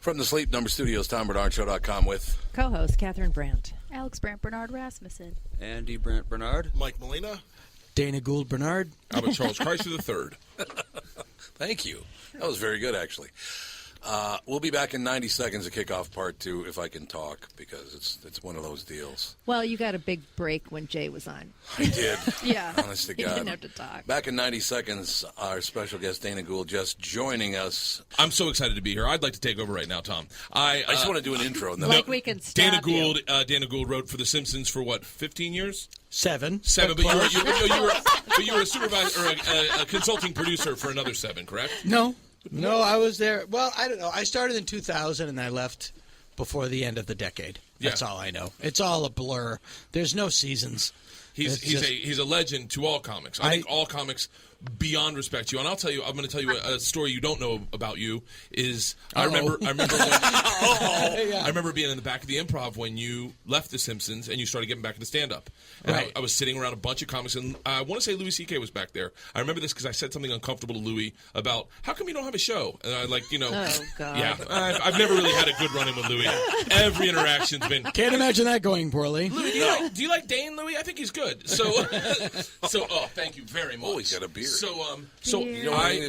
From the Sleep Number Studios, TomBarnardShow.com with co-host Catherine Brandt, Alex Brandt Bernard Rasmussen, Andy Brandt Bernard, Mike Molina, Dana Gould Bernard, how about Charles Kreischer III? Thank you. That was very good, actually. We'll be back in 90 seconds to kick off part 2, if I can talk, because it's one of those deals. Well, you got a big break when Jay was on. I did. Yeah. Honest to God. You didn't have to talk. Back in 90 seconds, our special guest, Dana Gould, just joining us. I'm so excited to be here. I'd like to take over right now, Tom. I just want to do an intro. And then like we can stop Dana Gould wrote for The Simpsons for, what, 15 years? 7. But you were a supervisor or a consulting producer for another 7, correct? No, I was there. Well, I don't know. I started in 2000 and I left before the end of the decade. That's all I know. It's all a blur. There's no seasons. He's a legend to all comics. I think all comics beyond respect you. And I'm going to tell you a story you don't know about you is I remember being in the back of the Improv when you left The Simpsons and you started getting back into stand-up. And I was sitting around a bunch of comics, and I want to say Louis C.K. was back there. I remember this because I said something uncomfortable to Louis about, how come you don't have a show? And I oh, God. Yeah, I've never really had a good run-in with Louis. Every interaction's been... Can't imagine that going poorly. Louis, do you like Dane, Louis? I think he's good. So thank you very much. Oh, he's got a beard.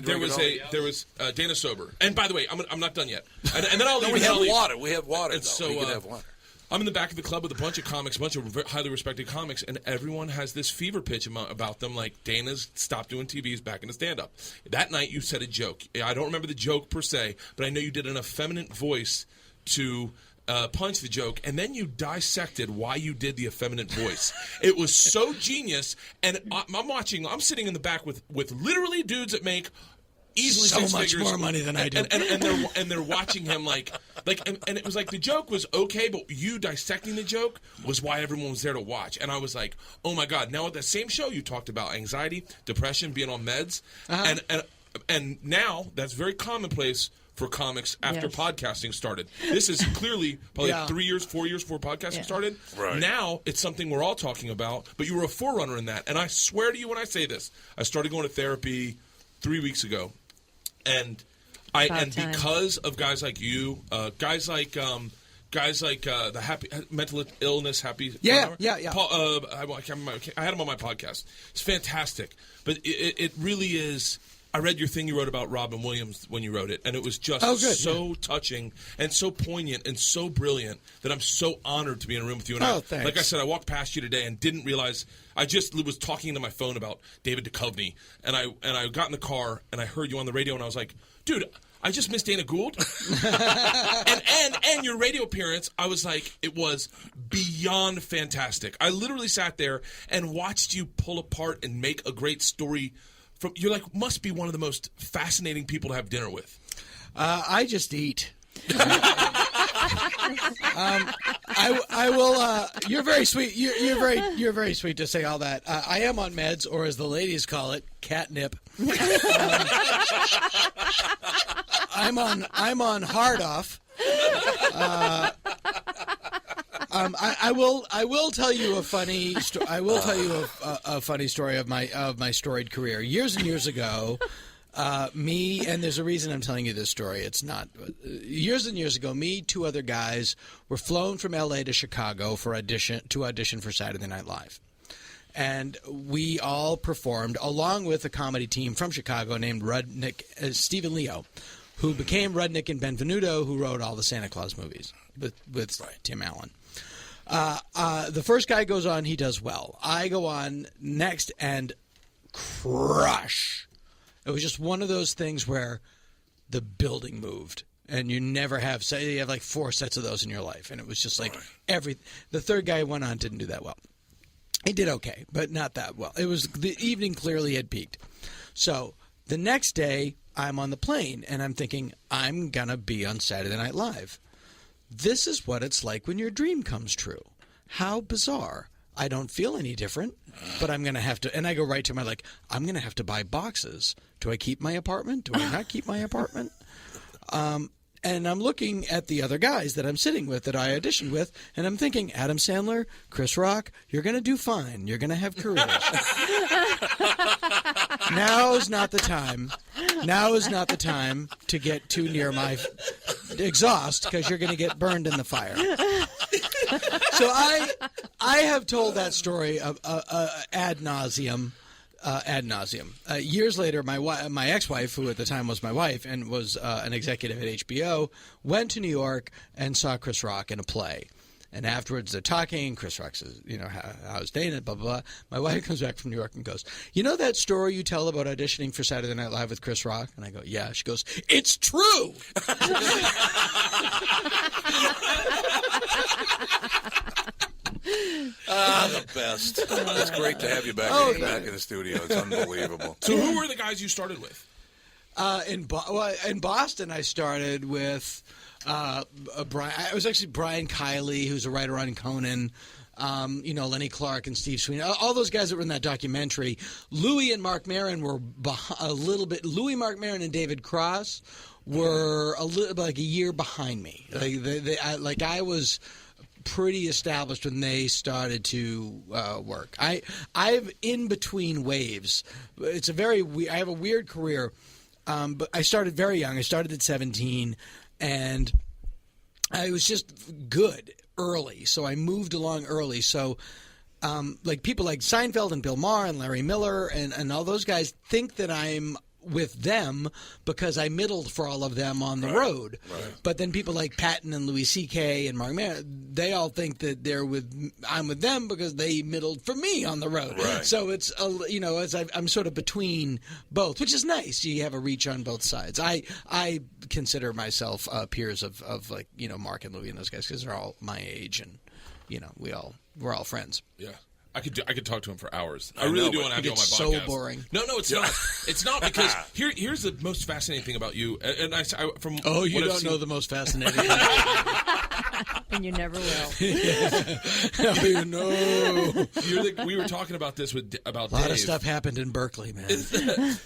There was Dana sober, and by the way, I'm not done yet. And then I'll leave. We have water. We have water. And so we can have water. I'm in the back of the club with a bunch of comics, a bunch of highly respected comics, and everyone has this fever pitch about them, like Dana's stopped doing TV, he's back into stand-up. That night you said a joke. I don't remember the joke per se, but I know you did an effeminate voice to punch the joke, and then you dissected why you did the effeminate voice. It was so genius, and I'm sitting in the back with literally dudes that make easily so six much figures, more money than I do, and they're watching him and it was like the joke was okay, but you dissecting the joke was why everyone was there to watch. And I was like, oh my God! Now at that same show you talked about anxiety, depression, being on meds, and now that's very commonplace for comics after podcasting started. This is clearly probably 3 years, 4 years before podcasting started. Right. Now it's something we're all talking about, but you were a forerunner in that. And I swear to you when I say this, I started going to therapy 3 weeks ago. And because of guys like you, guys like the happy mental illness happy. Paul, I had him on my podcast. It's fantastic, but it really is. I read your thing you wrote about Robin Williams when you wrote it, and it was just so touching and so poignant and so brilliant that I'm so honored to be in a room with you. And thanks. Like I said, I walked past you today and didn't realize. I just was talking to my phone about David Duchovny, and I got in the car and I heard you on the radio, and I was like, dude, I just missed Dana Gould. and your radio appearance, I was like, it was beyond fantastic. I literally sat there and watched you pull apart and make a great story. You're like, must be one of the most fascinating people to have dinner with. I just eat. I will. You're very sweet. You're very sweet to say all that. I am on meds, or as the ladies call it, catnip. I'm on hard off. I will tell you a funny. I will tell you a funny story of my storied career. Years and years ago, and there's a reason I'm telling you this story. It's not years and years ago. Me, 2 other guys were flown from L.A. to Chicago to audition for Saturday Night Live, and we all performed along with a comedy team from Chicago named Stephen Leo, who became Rudnick and Benvenuto, who wrote all the Santa Claus movies with Tim Allen. The first guy goes on, he does well. I go on next and crush. It was just one of those things where the building moved, and you never have. Say you have like 4 sets of those in your life, and it was just like The third guy went on, didn't do that well. He did okay, but not that well. It was the evening clearly had peaked. So the next day, I'm on the plane, and I'm thinking I'm gonna be on Saturday Night Live. This is what it's like when your dream comes true. How bizarre. I don't feel any different, but I'm going to have to, and I go right to my, I'm going to have to buy boxes. Do I keep my apartment? Do I not keep my apartment? And I'm looking at the other guys that I'm sitting with, that I auditioned with, and I'm thinking, Adam Sandler, Chris Rock, you're going to do fine. You're going to have careers. Now is not the time. Now is not the time to get too near my exhaust because you're going to get burned in the fire. So I have told that story ad nauseum. Years later, my ex-wife, who at the time was my wife and was an executive at HBO, went to New York and saw Chris Rock in a play. And afterwards, they're talking. Chris Rock says, how's Dana, blah, blah, blah. My wife comes back from New York and goes, you know that story you tell about auditioning for Saturday Night Live with Chris Rock? And I go, yeah. She goes, it's true! The best. It's great to have you back in the studio. It's unbelievable. So who were the guys you started with? In Boston, I started with Brian. I was actually Brian Kiley, who's a writer on Conan. Lenny Clark and Steve Sweeney, all those guys that were in that documentary. Louis and Mark Maron were a little bit. Louis, Mark Maron, and David Cross were a year behind me. I was pretty established when they started to work. I've in between waves. I have a weird career. But I started very young. I started at 17, and I was just good early. So I moved along early. So people like Seinfeld and Bill Maher and Larry Miller and all those guys think that I'm with them because I middled for all of them on the road. Right. But then people like Patton and Louis C.K. and Mark Maron, they all think that I'm with them because they middled for me on the road. Right. So it's I'm sort of between both, which is nice. You have a reach on both sides. I consider myself peers of Mark and Louis and those guys because they're all my age and we're all friends. Yeah. I could talk to him for hours. I really do want to have you on my podcast. It's so boring. No, it's not. It's not because here's the most fascinating thing about you. And you don't know the most fascinating thing. And you never will. We were talking about this about Dave. A lot of stuff happened in Berkeley, man.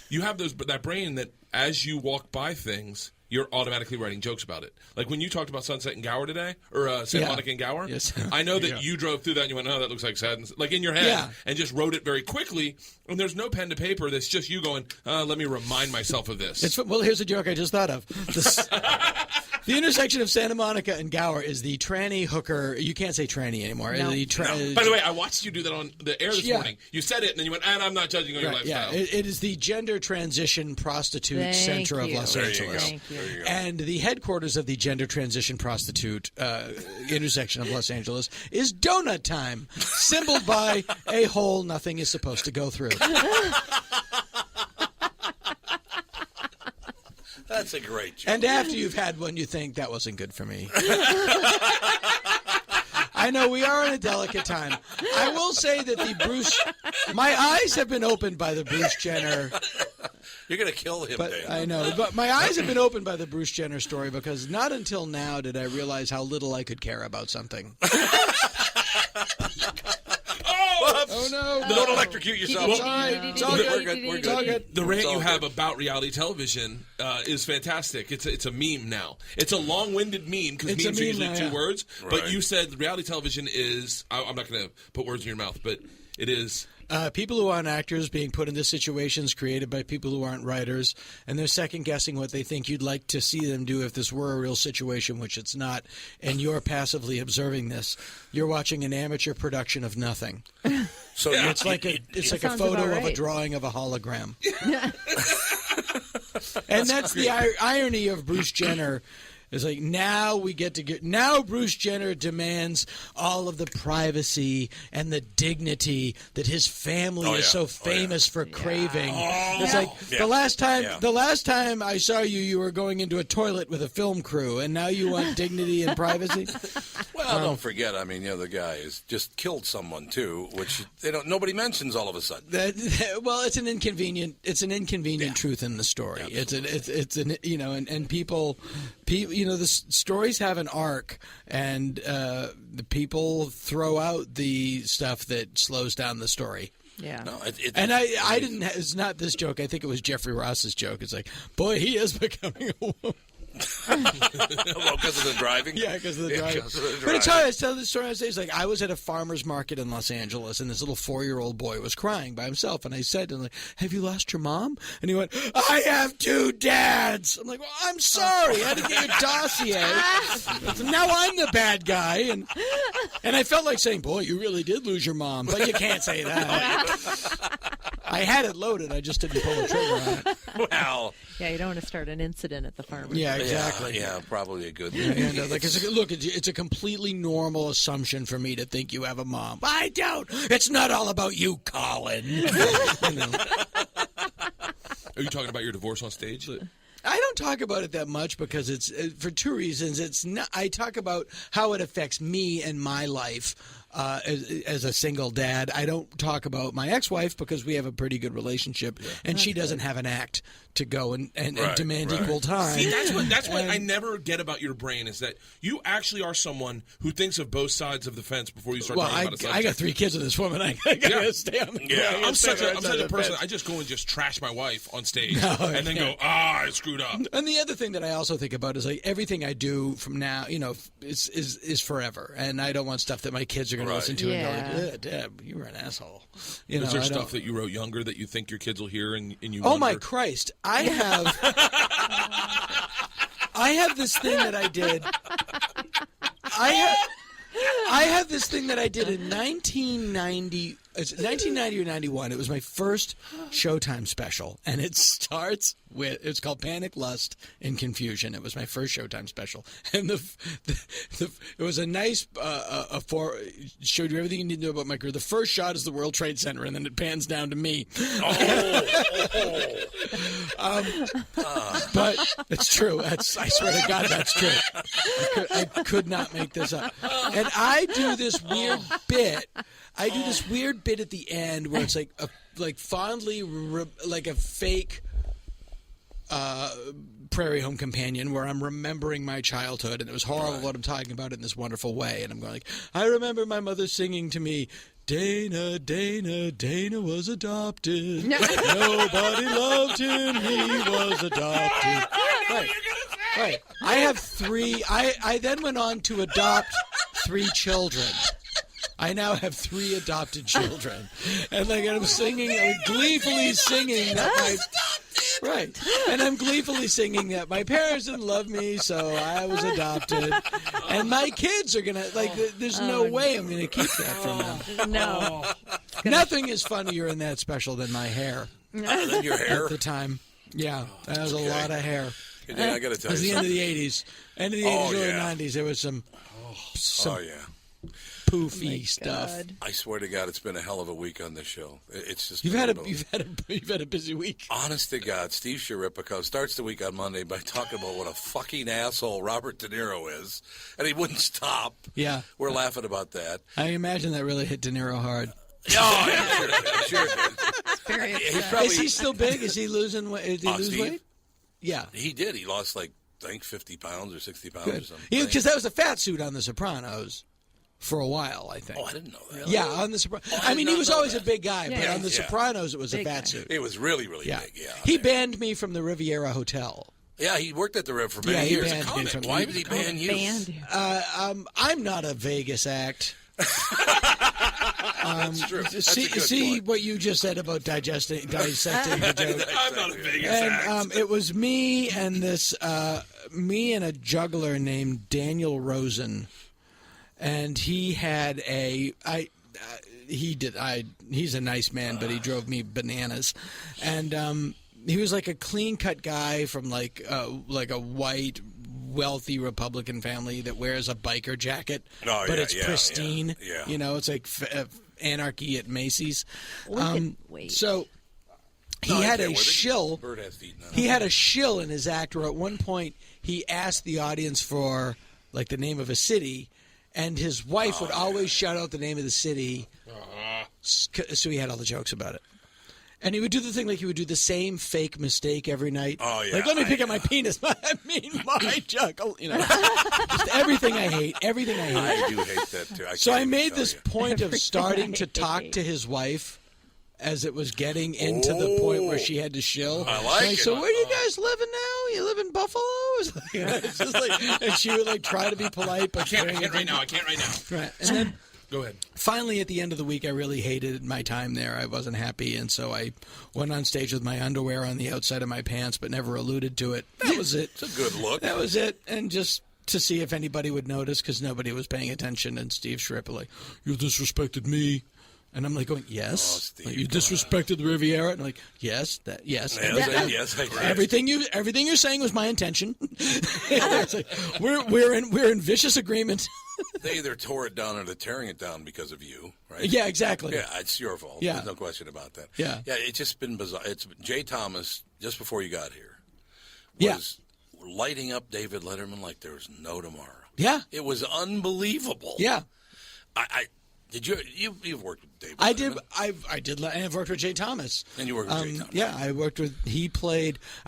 You have that brain that as you walk by things, you're automatically writing jokes about it. Like when you talked about Sunset and Gower today, or Santa Monica and Gower, yes. I know that you drove through that and you went, oh, that looks like sad, like in your head, and just wrote it very quickly, and there's no pen to paper, that's just you going, let me remind myself of this. Well, here's a joke I just thought of. The intersection of Santa Monica and Gower is the tranny hooker. You can't say tranny anymore. No. By the way, I watched you do that on the air this morning. You said it, and then you went, and I'm not judging on your lifestyle. Yeah, it is the gender transition prostitute center of Los Angeles. Thank you. And the headquarters of the gender transition prostitute intersection of Los Angeles is Donut Time, symboled by a hole nothing is supposed to go through. That's a great joke. And after you've had one, you think, that wasn't good for me. I know we are in a delicate time. I will say that my eyes have been opened by the Bruce Jenner. You're going to kill him, Dave. I know, but my eyes have been opened by the Bruce Jenner story because not until now did I realize how little I could care about something. Oh no! Don't electrocute yourself. It's all good. We're good. The rant you have about reality television is fantastic. It's a meme now. It's a long-winded meme because memes are usually two words. Right. But you said reality television is. I'm not going to put words in your mouth, but it is. People who aren't actors being put into situations created by people who aren't writers, and they're second-guessing what they think you'd like to see them do if this were a real situation, which it's not, and you're passively observing this. You're watching an amateur production of nothing. So it's like a photo of a drawing of a hologram. And that's the irony of Bruce Jenner. It's like now Bruce Jenner demands all of the privacy and the dignity that his family is so famous for craving. It's like the last time I saw you were going into a toilet with a film crew, and now you want dignity and privacy. Well, don't forget. I mean, the guy has just killed someone too, which nobody mentions all of a sudden. Well, it's an inconvenient truth in the story. Absolutely. And people. The stories have an arc, and the people throw out the stuff that slows down the story. Yeah. No, I didn't. It's not this joke. I think it was Jeffrey Ross's joke. It's like, boy, he is becoming a woman. Well, because of the driving? Yeah, because of the driving. 'Cause of the But it's driving. hard. I was telling this story on stage. Like, I was at a farmer's market in Los Angeles, and this little 4-year-old boy was crying by himself. And I said to him, like, have you lost your mom? And he went, I have 2 dads. I'm like, well, I'm sorry. I didn't get your dossier. Now I'm the bad guy. And I felt like saying, boy, you really did lose your mom. But you can't say that. I had it loaded. I just didn't pull the trigger on it. Well, Yeah, you don't want to start an incident at the farmer's. Yeah, exactly. Yeah, probably a good Yeah, thing. no, like, it's a completely normal assumption for me to think you have a mom. I don't. It's not all about you, Colin. You know. Are you talking about your divorce on stage? I don't talk about it that much because it's for 2 reasons. It's not. I talk about how it affects me and my life as a single dad. I don't talk about my ex-wife because we have a pretty good relationship, and she doesn't have an act to go and demand equal time. See, that's what I never get about your brain is that you actually are someone who thinks of both sides of the fence before you start talking about a subject. I got 3 kids with this woman. I gotta stay on the I'm such a person. I just go and just trash my wife on stage and then go, I screwed up. And the other thing that I also think about is like everything I do from now, is forever, and I don't want stuff that my kids are going to listen to and go like, Dad, you were an asshole. Is there stuff that you wrote younger that you think your kids will hear and you? Oh wonder? my Christ! I have this thing that I did. I have this thing that I did in 1990. It's 1990 or 91. It was my first Showtime special, and it starts with it's called Panic, Lust, and Confusion. It was my first Showtime special, and it was a nice showed you everything you need to know about my career. The first shot is the World Trade Center, and then it pans down to me. But it's true. I swear to God, that's true. I could not make this up. And I do this weird bit. I do this weird bit at the end where it's like fondly like a fake Prairie Home Companion where I'm remembering my childhood, and it was horrible what I'm talking about in this wonderful way. And I'm going like, I remember my mother singing to me, Dana, Dana, Dana was adopted. Nobody loved him. He was adopted. Right. I have 3. I then went on to adopt 3 children. I now have 3 adopted children, and I'm gleefully singing that I'm gleefully singing that my parents didn't love me, so I was adopted, and my kids are gonna There's no way I'm gonna keep that from them. No, Nothing is funnier in that special than my hair. Other than your hair? At the time, yeah, that was a lot of hair. Hey, Dan, I got to tell It was you the end of something. the 80s, early 90s. There was some poofy stuff. God. I swear to God, it's been a hell of a week on this show. It's just You've had unbelievable. a busy week. Honest to God, Steve Sciaripico starts the week on Monday by talking about what a fucking asshole Robert De Niro is, and he wouldn't stop. Yeah. We're laughing about that. I imagine that really hit De Niro hard. Oh, I'm sure it did. Very He's upset. probably, Is he still big? Is he losing weight? Did he lose Steve? weight? Yeah. He did. He lost, I think, 50 pounds or 60 pounds or Good. something. Because that was a fat suit on The Sopranos for a while, I think. Oh, I didn't know that. Yeah, on The Sopranos. Oh, I I did mean, not he was know always that. a big guy, but Yeah. on The Yeah. Sopranos, it was a Big fat guy. suit. It was really, really Yeah. big, yeah. He banned me from the Riviera Hotel. Yeah, he worked at the Rev for Yeah, many he years. banned A me comic. from- Why did he ban you? Banned you. I'm not a Vegas act. That's true. That's a good See point. what you just said about dissecting the joke. I'm not a Vegas And act. it was me and a juggler named Daniel Rosen, and he had he's a nice man, but he drove me bananas, and he was like a clean cut guy from like a white, wealthy Republican family that wears a biker jacket, Oh, but yeah, it's yeah, pristine. yeah. You know, it's like anarchy at Macy's. Wait. So he No, I had can't a with it. shill. Bert has to eat now. He had a shill in his act where at one point he asked the audience for like the name of a city, and his wife would always shout out the name of the city, so he had all the jokes about it. And he would do the thing like he would do the same fake mistake every night. Oh, yeah. Like, let me pick up my penis. I mean, my juggle. You know, just everything I hate. Everything I hate. I do hate that, too. So I can't made even this tell you. point of Everything starting I to talk hate. to his wife as it was getting into the point where she had to shill. I like it. So where do you guys living now? You live in Buffalo? was like, it's just like, and she would like try to be polite, but I can't right now. Right, and then. Go ahead. Finally, at the end of the week, I really hated my time there. I wasn't happy, and so I went on stage with my underwear on the outside of my pants, but never alluded to it. That was it. It's a good look. That was it, and just to see if anybody would notice, because nobody was paying attention, and Steve Schripp like, you disrespected me. And I'm like going, yes. Steve, like, you disrespected the Riviera? And I'm like, yes. Yes, I did. Everything you're saying was my intention. It's like, we're in vicious agreement. They either tore it down or they're tearing it down because of you, right? Yeah, exactly. Yeah, it's your fault. Yeah. There's no question about that. Yeah. Yeah, it's just been bizarre. It's Jay Thomas, just before you got here, was lighting up David Letterman like there was no tomorrow. Yeah. It was unbelievable. Yeah. You've worked with David I Letterman? did. And I've worked with Jay Thomas. And you worked with Jay Thomas. Yeah, I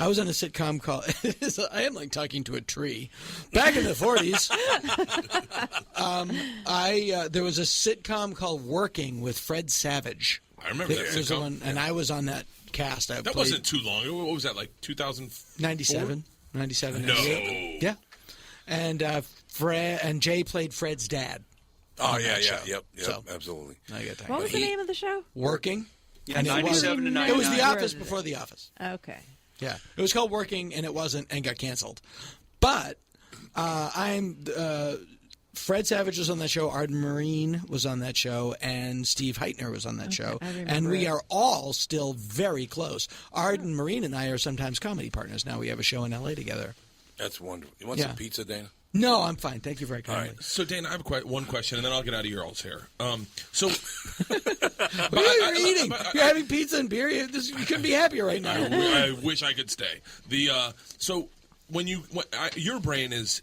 was on a sitcom called, I am like talking to a tree. Back in the 40s, there was a sitcom called Working with Fred Savage. I remember that There's sitcom. one, and I was on that cast. That wasn't too long. What was that, like 2004? 97. No. 98. Yeah. And Jay played Fred's dad. Oh, on yeah, that show. Yep, So, absolutely. I get that. What was the name of the show? Working. Yeah, And it 97 to was- 99. It was The Office before The Office. Okay. Yeah, it was called Working, and it wasn't, and got canceled. But Fred Savage was on that show, Arden Marine was on that show, and Steve Heitner was on that show. I remember And we it. are all still very close. Arden Marine and I are sometimes comedy partners now. We have a show in L.A. together. That's wonderful. You want Yeah. some pizza, Dana? No, I'm fine. Thank you very kindly. right. So, Dana, I have one question, and then I'll get out of your all's hair. So, What are you eating? You're having pizza and beer? You couldn't be happier right now. I wish I could stay. So when your brain is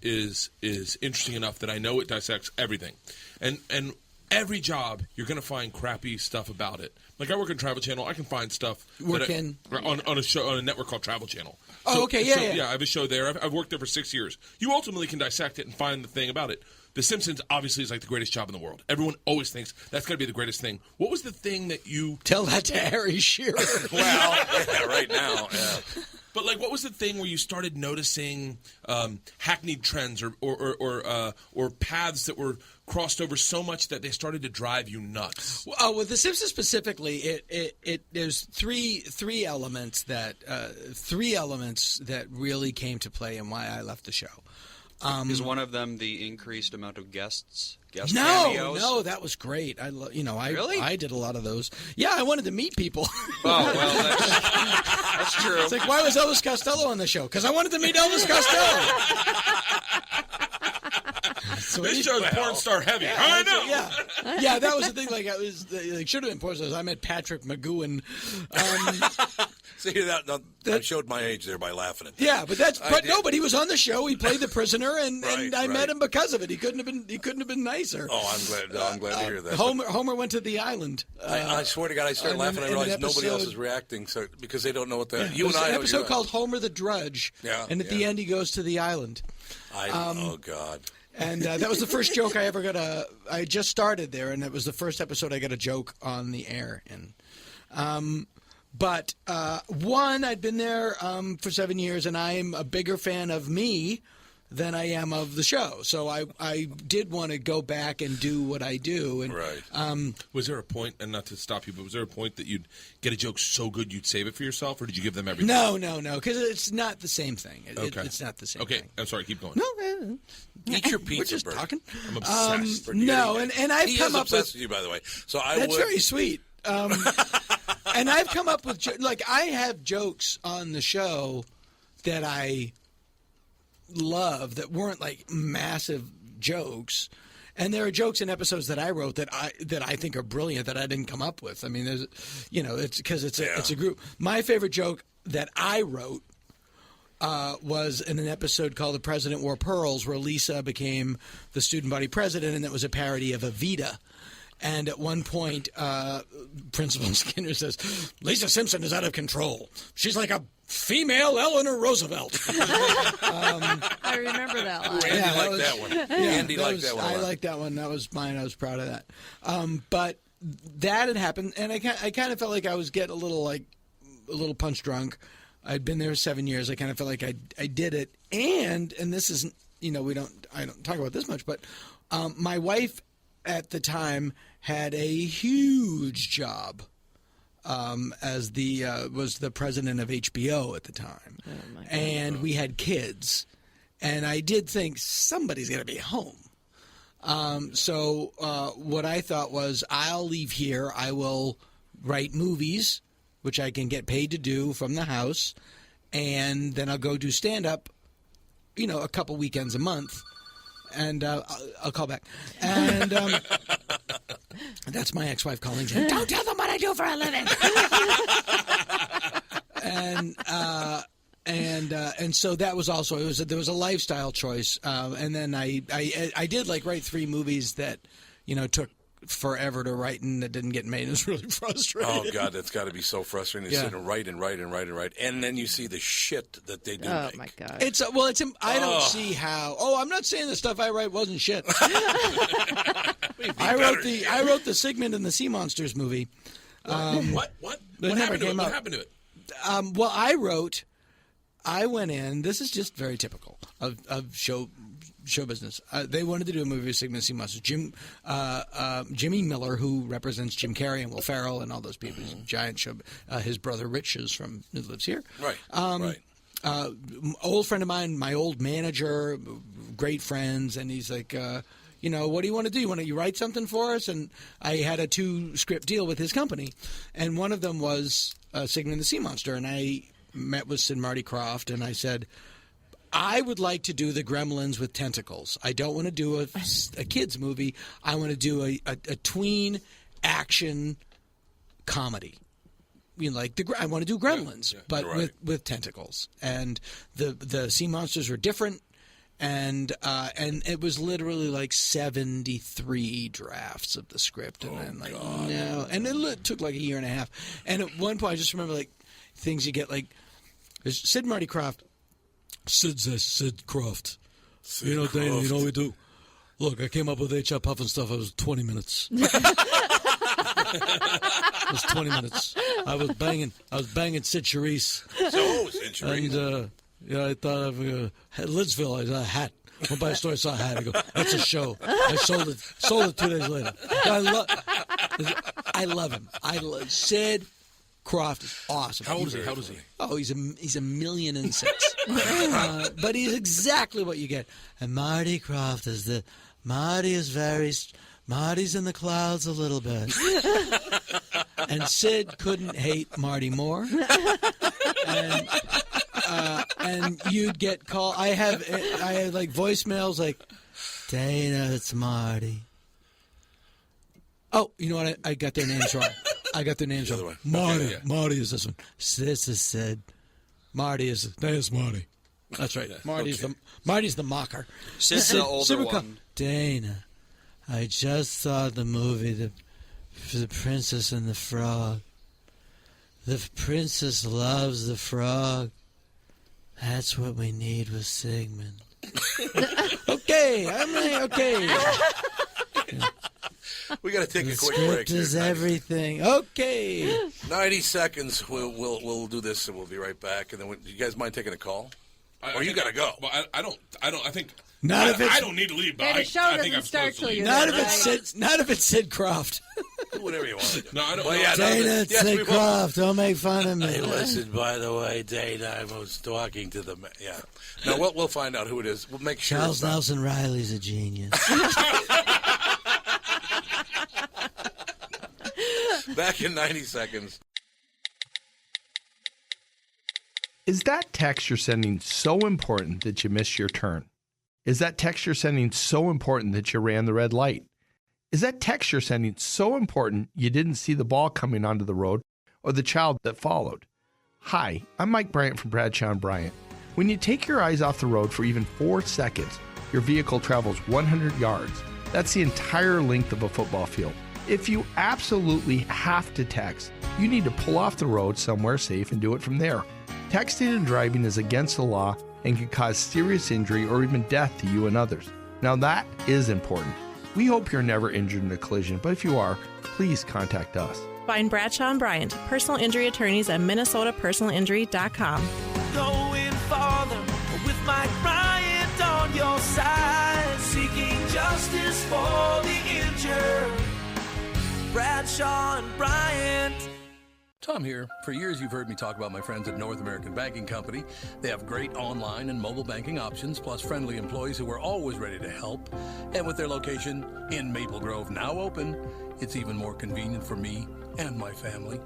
interesting enough that I know it dissects everything, and every job you're going to find crappy stuff about it. Like I work on Travel Channel, I can find stuff on a show on a network called Travel Channel. Oh, okay, yeah. I have a show there. I've worked there for 6 years. You ultimately can dissect it and find the thing about it. The Simpsons obviously is like the greatest job in the world. Everyone always thinks that's got to be the greatest thing. What was the thing that you Tell that to Harry Shearer. Well, yeah, right now, yeah. But like, what was the thing where you started noticing hackneyed trends or paths that were crossed over so much that they started to drive you nuts? With The Simpsons specifically, there's three elements that really came to play and why I left the show. Is one of them the increased amount of guest cameos? No, that was great. Really? I did a lot of those. Yeah, I wanted to meet people. Oh, well, that's true. It's like, why was Elvis Costello on the show? Because I wanted to meet Elvis Costello. This show's porn star heavy. I know. Yeah, that was the thing. Like, should have been porn stars. I met Patrick McGowan. See, that showed my age there by laughing at that. Yeah, but he was on the show. He played the prisoner, and I met right. him because of it. He couldn't have been nicer. Oh, I'm glad to hear that. Homer went to the island. I swear to God, I started laughing. I realized nobody else is reacting, because they don't know what that. You and I an have episode called Homer the Drudge. Yeah, and at the end he goes to the island. Oh God. And that was the first joke I ever got. I just started there, and it was the first episode I got a joke on the air in. But I'd been there for 7 years, and I'm a bigger fan of me than I am of the show. So I did want to go back and do what I do. And, right. Was there a point, and not to stop you, but was there a point that you'd get a joke so good you'd save it for yourself, or did you give them everything? No, because it's not the same thing. Okay. It's not the same Okay, thing. I'm sorry, keep going. No, Eat your pizza, we're just Bert. talking. I'm obsessed. No, and I've he come is up obsessed with with you, by the way. So that's very sweet. And I've come up with I have jokes on the show that I love that weren't like massive jokes, and there are jokes in episodes that I wrote that I think are brilliant that I didn't come up with. I mean, there's it's because it's a group. My favorite joke that I wrote was in an episode called "The President Wore Pearls," where Lisa became the student body president, and it was a parody of Evita. And at one point, Principal Skinner says, "Lisa Simpson is out of control. She's like a female Eleanor Roosevelt." I remember that line. Andy liked that one. Andy liked that one. I liked that one. That was mine. I was proud of that. But that had happened, and I kind of felt like I was getting a little punch drunk. I'd been there 7 years. I kind of felt like I did it. And this isn't, I don't talk about this much, but my wife at the time had a huge job as was the president of HBO at the time. Oh, my God. And we had kids. And I did think somebody's going to be home. So what I thought was, I'll leave here. I will write movies, which I can get paid to do from the house, and then I'll go do stand-up, a couple weekends a month, and I'll call back. And that's my ex-wife calling, saying, "Don't tell them what I do for a living." And so that was also there was a lifestyle choice, and then I did write 3 movies that took forever to write and that didn't get made. It was really frustrating. Oh God, that's got to be so frustrating to sit and write, and then you see the shit that they do. Oh make. my God! It's I don't see how. Oh, I'm not saying the stuff I write wasn't shit. I wrote the Sigmund and the Sea Monsters movie. What happened to it? Well, I went in. This is just very typical of show business. They wanted to do a movie with Sigmund and Sea Monsters. Jimmy Miller, who represents Jim Carrey and Will Ferrell and all those people, he's a giant show. His brother Rich who lives here. Right. Right. Old friend of mine, my old manager, great friends, and he's like, what do you want to do? You write something for us? And I had a 2-script deal with his company, and one of them was Sigmund and the Sea Monster, and I met with Sid Marty Krofft, and I said, I would like to do the Gremlins with tentacles. I don't want to do a kids movie. I want to do a tween action comedy. I want to do Gremlins, but right. with tentacles. And the sea monsters were different, and it was literally 73 drafts of the script, and then no, and it took a year and a half. And at one point, I just remember things you get there's Sid Marty Krofft. Sid Krofft. Dana, you know what we do? Look, I came up with H.R. Puff and stuff. It was 20 minutes. It was 20 minutes. I was banging Sid Charisse. So, Sid Charisse. And, I thought of Lidsville. I saw a hat. Went by a store, I saw a hat. I go, that's a show. I sold it 2 days later. I love him. Sid Krofft is awesome. How old is he? Oh, he's $1,000,006. But he's exactly what you get. And Marty Krofft is Marty's in the clouds a little bit. And Sid couldn't hate Marty more. And you'd get call. I had voicemails Dana, it's Marty. Oh, you know what? I got their names wrong. Marty. Marty is this one. This is Sid. There's Marty. That's right. Marty's the mocker. Sid's the older one. Dana, I just saw the movie, the Princess and the Frog. The princess loves the frog. That's what we need with Sigmund. Okay. We got to take a quick script break. Is everything okay? 90 seconds. We'll do this, and we'll be right back. And then, you guys mind taking a call? Or you got to go? Well, I don't. I think. I don't need to leave, but the show I think I'm doesn't start supposed to till leave. you're Not there, if it's Sid Krofft. Do whatever you want to do. No, I don't. Well, know. yeah, Dana, yes, Sid Krofft, don't make fun of me. Hey, listen, by the way, Dana, I was talking to the man. Yeah. No, we'll find out who it is. We'll make sure. Charles Nelson Riley's a genius. Back in 90 seconds. Is that text you're sending so important that you missed your turn? Is that text you're sending so important that you ran the red light? Is that text you're sending so important you didn't see the ball coming onto the road or the child that followed? Hi, I'm Mike Bryant from Bradshaw & Bryant. When you take your eyes off the road for even 4 seconds, your vehicle travels 100 yards. That's the entire length of a football field. If you absolutely have to text, you need to pull off the road somewhere safe and do it from there. Texting and driving is against the law and can cause serious injury or even death to you and others. Now that is important. We hope you're never injured in a collision, but if you are, please contact us. Find Bradshaw and Bryant, personal injury attorneys at minnesotapersonalinjury.com. Going farther with Mike Bryant on your side, seeking justice for the injured. Bradshaw and Bryant. Tom here. For years, you've heard me talk about my friends at North American Banking Company. They have great online and mobile banking options, plus friendly employees who are always ready to help. And with their location in Maple Grove now open, it's even more convenient for me and my family.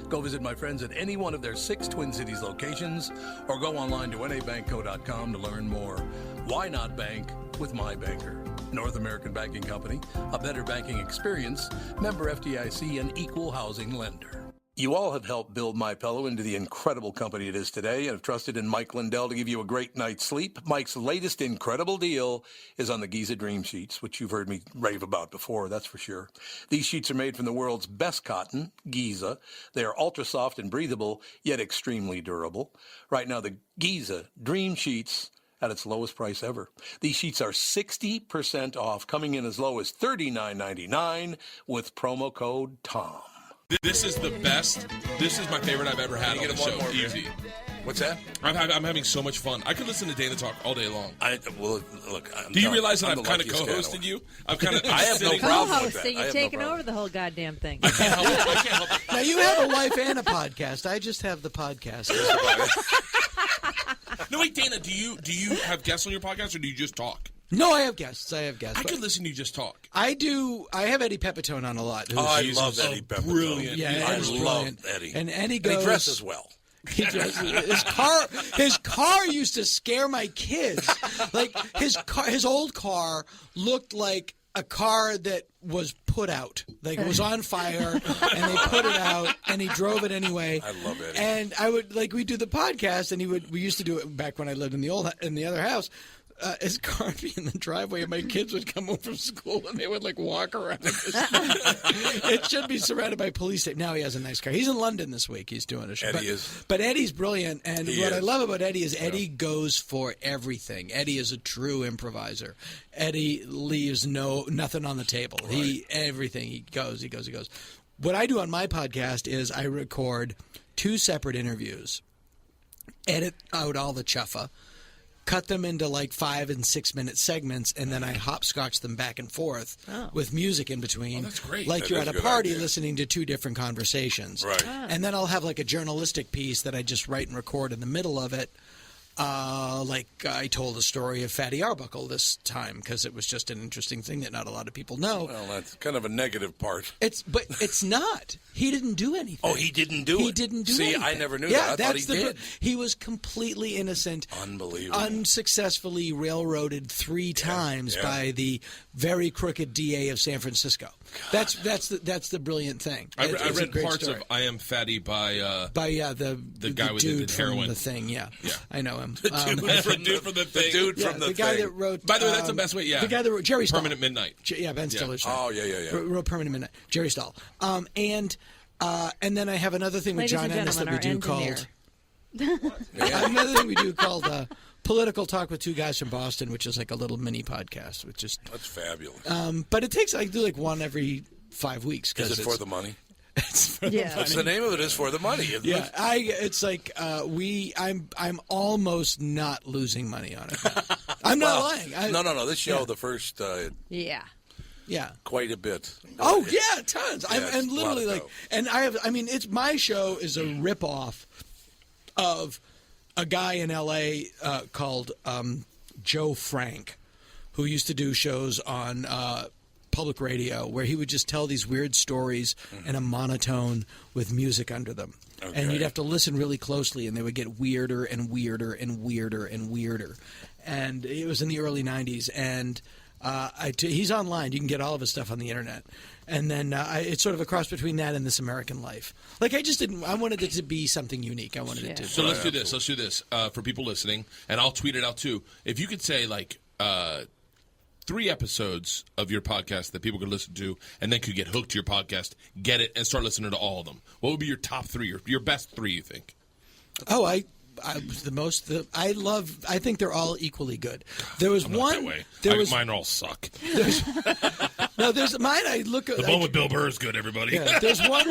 Go visit my friends at any one of their 6 Twin Cities locations or go online to nabankco.com to learn more. Why not bank with my banker? North American Banking Company, a better banking experience, member FDIC, and equal housing lender. You all have helped build MyPillow into the incredible company it is today and have trusted in Mike Lindell to give you a great night's sleep. Mike's latest incredible deal is on the Giza Dream Sheets, which you've heard me rave about before, that's for sure. These sheets are made from the world's best cotton, Giza. They are ultra soft and breathable, yet extremely durable. Right now, the Giza Dream Sheets at its lowest price ever. These sheets are 60% off, coming in as low as $39.99 with promo code TOM. This is the best. This is my favorite I've ever had on the show. Easy. What's that? I'm having so much fun. I could listen to Dana talk all day long. Do you realize that I've kind of co-hosted you? I have no problem with that. You're taking over the whole goddamn thing. I can't help it. Now, you have a wife and a podcast. I just have the podcast. No, wait, Dana, do you have guests on your podcast, or do you just talk? No, I have guests. I could listen to you just talk. I do. I have Eddie Pepitone on a lot. I love Eddie Pepitone. Brilliant. Yeah, I love Eddie. And Eddie goes. And he dresses well. He does. His car used to scare my kids. Like his old car looked like a car that was put out. Like it was on fire and they put it out and he drove it anyway. I love Eddie. And we'd do the podcast and we used to do it back when I lived in the other house. His car would be in the driveway, and my kids would come home from school, and they would walk around. It should be surrounded by police tape. Now he has a nice car. He's in London this week. He's doing a show. But Eddie's brilliant, and I love about Eddie is Eddie goes for everything. Eddie is a true improviser. Eddie leaves nothing on the table. Right. Everything he goes. What I do on my podcast is I record 2 separate interviews, edit out all the chuffa, cut them into 5 and 6 minute segments, and then I hopscotch them back and forth with music in between. Oh, that's great. You're at a party idea. Listening to 2 different conversations. Right. And then I'll have a journalistic piece that I just write and record in the middle of it. I told a story of Fatty Arbuckle this time because it was just an interesting thing that not a lot of people know. Well, that's kind of a negative part. But it's not. He didn't do anything. Oh, he didn't do it? He didn't do anything. See, I never knew that. I thought he did. He was completely innocent. Unbelievable. Unsuccessfully railroaded 3 times by the very crooked DA of San Francisco. That's the brilliant thing. I read parts of "I Am Fatty" by the guy with dude the heroin. from The Thing. Yeah, I know him. The dude from the Thing. The dude from the the guy Thing. that wrote. By the way, that's the best way. Yeah, the guy that wrote Jerry Stahl. Permanent Midnight. Ben Stiller's friend. Oh, yeah. Wrote Permanent Midnight. Jerry Stahl. And then I have another thing with Ladies John and Ennis that we gentlemen, do our engineer. another thing we do called Political Talk with 2 Guys from Boston, which is a little mini podcast, which is That's fabulous. but it takes I do one every 5 weeks. Is it for the money? It's for Yeah. the That's the name of it. Is for the money. Isn't Yeah, it? it's I'm almost not losing money on it. I'm not lying. No. This show, the first, Yeah. quite a bit. Oh yeah, tons. Yeah, I'm literally a lot of and it's my show is a ripoff of a guy in L.A. Called Joe Frank, who used to do shows on public radio where he would just tell these weird stories in a monotone with music under them. Okay. And you'd have to listen really closely, and they would get weirder and weirder and weirder and weirder. And it was in the early 90s, and he's online. You can get all of his stuff on the internet. And then it's sort of a cross between that and This American Life. I wanted it to be something unique. I wanted it to. So let's do this for people listening, and I'll tweet it out too. If you could say 3 episodes of your podcast that people could listen to and then could get hooked to your podcast, get it, and start listening to all of them, what would be your top 3, your best 3, you think? Oh, I think they're all equally good. There was I'm one. not that way. There was mine all suck. No, there's mine. I look at The one with Bill Burr is good, everybody. Yeah, there's one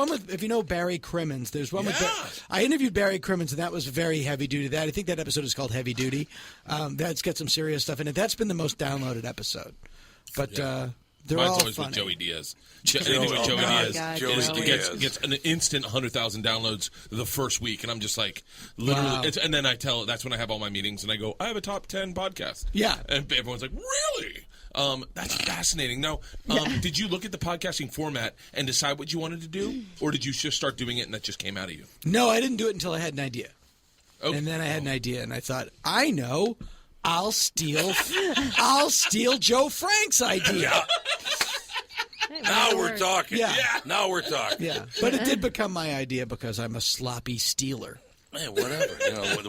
with if you know Barry Crimmins. There's one with. I interviewed Barry Crimmins, and that was very heavy duty. I think that episode is called Heavy Duty. That's got some serious stuff in it. That's been the most downloaded episode. But they're Mine's all always funny. with Joey Diaz. Anything with Joey Diaz. God, It gets an instant 100,000 downloads the first week, and I'm just like, literally. Wow. And then that's when I have all my meetings, and I go, I have a top 10 podcast. Yeah. And everyone's like, really? That's fascinating. Now, did you look at the podcasting format and decide what you wanted to do, or did you just start doing it and that just came out of you? No, I didn't do it until I had an idea. Okay. And then I had an idea, and I thought, I know, I'll steal Joe Frank's idea. Now we're talking. Yeah. Now we're talking. Yeah, but it did become my idea because I'm a sloppy stealer. Man, whatever.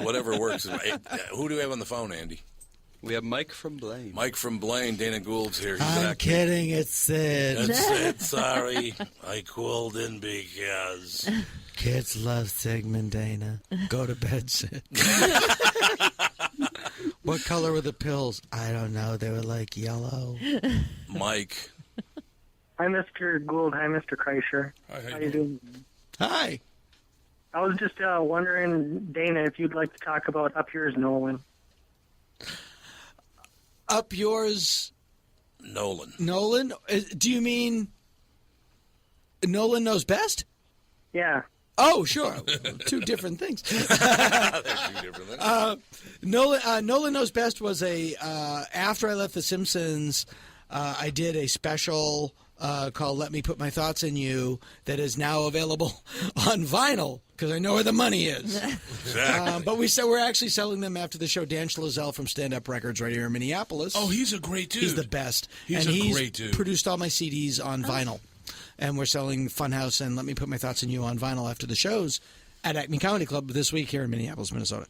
Whatever works. Who do we have on the phone, Andy? We have Mike from Blaine. Mike from Blaine. Dana Gould's here. He's I'm back. kidding. It's Sid. That's it. Sorry. I called in because... Kids love Sigmund, Dana. Go to bed, Sid. What color were the pills? I don't know. They were like yellow. Mike. Hi, Mr. Gould. Hi, Mr. Kreischer. Hi, How you doing? Hi. I was just wondering, Dana, if you'd like to talk about Up Yours Nolan. Up yours, Nolan. Nolan? Do you mean Nolan Knows Best? Yeah. Oh, sure. Two different things. Nolan Knows Best was after I left The Simpsons, I did a special called Let Me Put My Thoughts in You that is now available on vinyl because I know where the money is. Exactly. But we're actually selling them after the show. Dan Schlazell from Stand Up Records right here in Minneapolis. Oh, he's a great dude. He's the best. He's and a great dude. Produced all my CDs on vinyl. And we're selling Funhouse and Let Me Put My Thoughts in You on vinyl after the shows at Acme Comedy Club this week here in Minneapolis, Minnesota.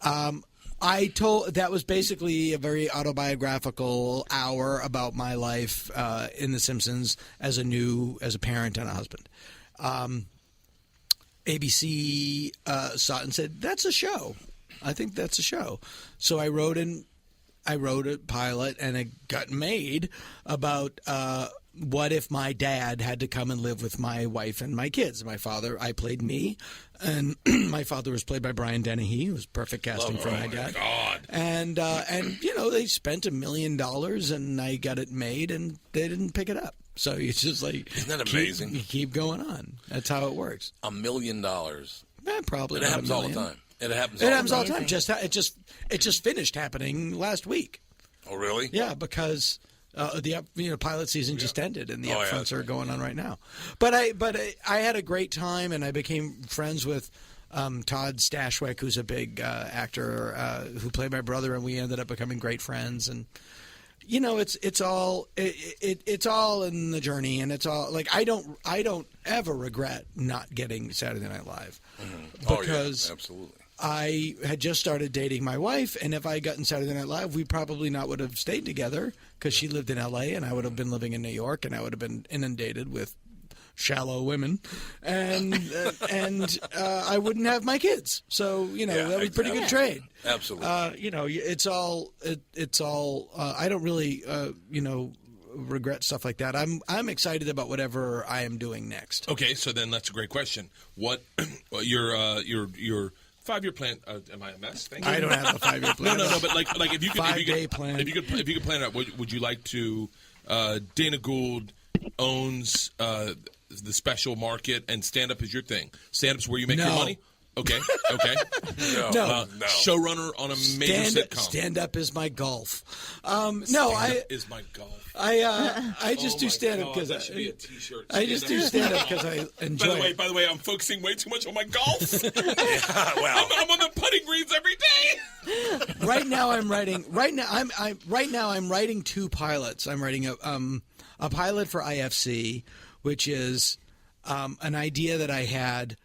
That was basically a very autobiographical hour about my life in The Simpsons as a parent and a husband. ABC saw it and said, "That's a show. I think that's a show." So I wrote a pilot, and it got made about what if my dad had to come and live with my wife and my kids. I played me, and my father was played by Brian Dennehy. It was perfect casting for my dad. God. And they spent $1 million, and I got it made, and they didn't pick it up. So it's just like, isn't that amazing? Keep going on. That's how it works. $1 million. Probably. It happens all the time. It happens all the time. It just finished happening last week. Oh, really? Yeah, because the pilot season just ended, and the upfronts are going on right now. But I had a great time, and I became friends with Todd Stashwick, who's a big actor who played my brother, and we ended up becoming great friends. And it's all in the journey, and it's all like I don't ever regret not getting Saturday Night Live because absolutely. I had just started dating my wife, and if I had gotten Saturday Night Live, we probably not would have stayed together because she lived in L.A. and I would have been living in New York, and I would have been inundated with shallow women, and I wouldn't have my kids. So that was a pretty good trade. Absolutely. It's all. I don't really regret stuff like that. I'm excited about whatever I am doing next. Okay, so then that's a great question. What your 5-year plan? Am I a mess? Thank you. I don't have a 5-year plan. No. But like if you could, 5-day plan. If you could plan it out, would you like to? Dana Gould owns the special market, and stand up is your thing. Stand up's where you make your money. Okay. No. Showrunner on a major sitcom. Stand up is my golf. Stand up is my golf. I just do stand up because that should be a T-shirt. I just do stand up because I enjoy it. By the way, I'm focusing way too much on my golf. Well, I'm on the putting greens every day. Right now I'm writing 2 pilots. I'm writing a pilot for IFC, which is an idea that I had.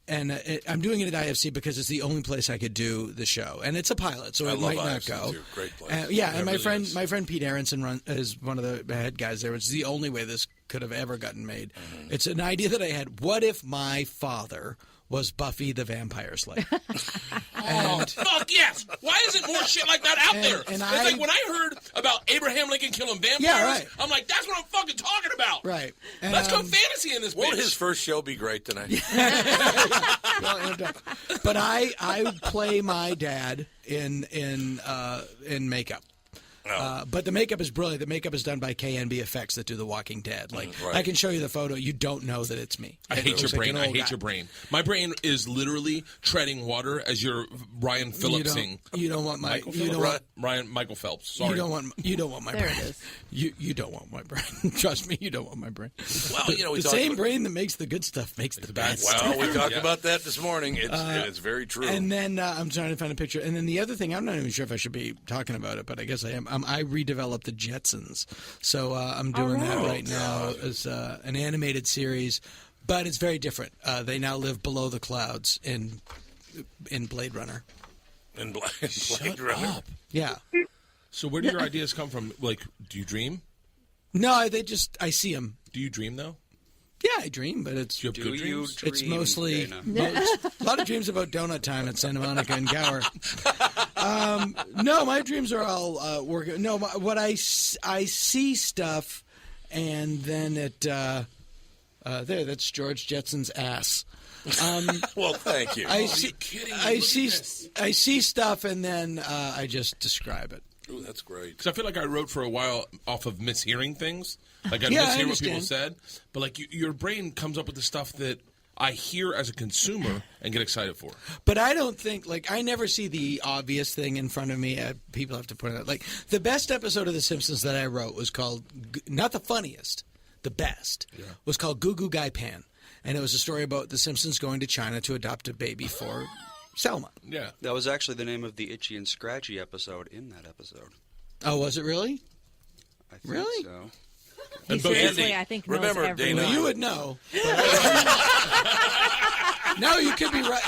And I'm doing it at IFC because it's the only place I could do the show, and it's a pilot, so it might not IFC go. too. Great place. And my friend Pete Aronson is one of the head guys there. Which is the only way this could have ever gotten made. Mm-hmm. It's an idea that I had. What if my father was Buffy the Vampire Slayer. Oh, fuck yes! Why isn't more shit like that out there? And it's like when I heard about Abraham Lincoln killing vampires, right. I'm like, that's what I'm fucking talking about. Right. Let's go fantasy in this bitch. Won't his first show be great tonight? But I play my dad in makeup. But the makeup is brilliant. The makeup is done by KNB Effects that do The Walking Dead. Like I can show you the photo. You don't know that it's me. I hate your brain. I hate your brain. My brain is literally treading water as you're Ryan Phillipsing. You don't want my. Michael Phelps. Sorry. You don't want my There brain. it is. You don't want my brain. Trust me, you don't want my brain. Well, we the same brain that makes the good stuff makes the bad stuff. Well, we talked about that this morning. It's very true. And then I'm trying to find a picture. And then the other thing, I'm not even sure if I should be talking about it, but I guess I am. I redeveloped the Jetsons, so I'm doing that right now as an animated series, but it's very different. They now live below the clouds in Blade Runner. In Blade Runner. Up. Yeah. So where do your ideas come from? Like, do you dream? No, I see them. Do you dream though? Yeah, I dream, but it's Do you have good dreams? it's mostly a lot of dreams about donut time at Santa Monica and Gower. No, my dreams are all working. No, what I see stuff, and then it that's George Jetson's ass. Well, thank you. I see stuff, and then I just describe it. Ooh, that's great. Because I feel like I wrote for a while off of mishearing things. Like I Yeah, mishear I what people understand. said, but like your brain comes up with the stuff that I hear as a consumer and get excited for. But I don't think, I never see the obvious thing in front of me. People have to point it out. Like, the best episode of The Simpsons that I wrote was called, not the funniest, the best, was called Goo Goo Gai Pan. And it was a story about the Simpsons going to China to adopt a baby for Selma. Yeah. That was actually the name of the Itchy and Scratchy episode in that episode. Oh, was it really? I think Really? so. He seriously, I think, knows remember, everyone. Dana, You would know. No, you could be right.